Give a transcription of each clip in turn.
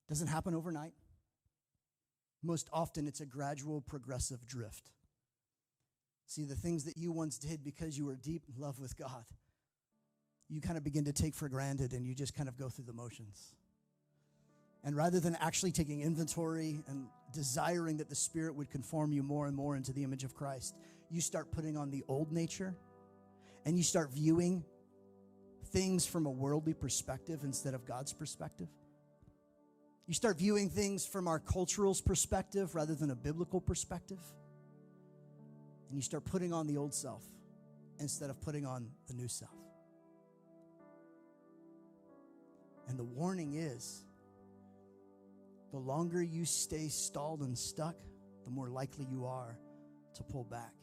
Doesn't happen overnight. Most often, it's a gradual, progressive drift. See, the things that you once did because you were deep in love with God, you kind of begin to take for granted, and you just kind of go through the motions. And rather than actually taking inventory and desiring that the Spirit would conform you more and more into the image of Christ, you start putting on the old nature, and you start viewing things from a worldly perspective instead of God's perspective. You start viewing things from our cultural perspective rather than a biblical perspective. And you start putting on the old self instead of putting on the new self. And the warning is, the longer you stay stalled and stuck, the more likely you are to pull back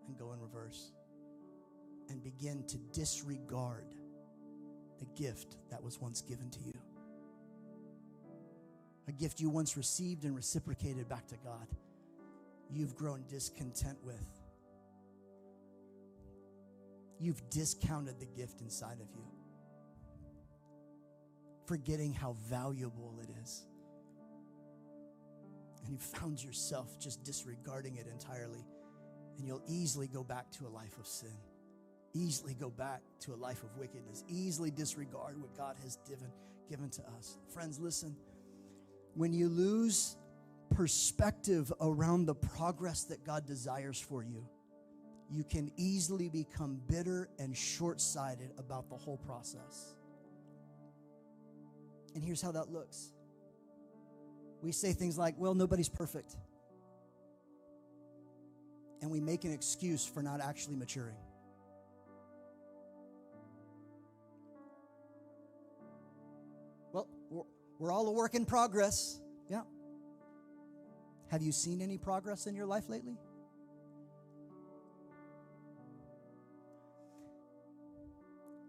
and go in reverse and begin to disregard the gift that was once given to you. A gift you once received and reciprocated back to God, you've grown discontent with. You've discounted the gift inside of you, forgetting how valuable it is. And you found yourself just disregarding it entirely. And you'll easily go back to a life of sin, easily go back to a life of wickedness, easily disregard what God has given to us. Friends, listen. When you lose perspective around the progress that God desires for you, you can easily become bitter and short-sighted about the whole process. And here's how that looks. We say things like, well, nobody's perfect. And we make an excuse for not actually maturing. Well, we're all a work in progress. Yeah. Have you seen any progress in your life lately?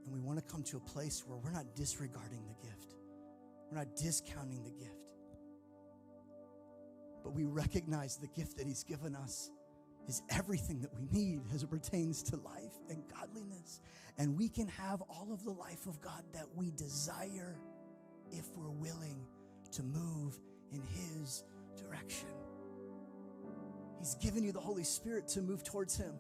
And we want to come to a place where we're not disregarding the gift. We're not discounting the gift. But we recognize the gift that He's given us is everything that we need as it pertains to life and godliness. And we can have all of the life of God that we desire if we're willing to move in His direction. He's given you the Holy Spirit to move towards Him.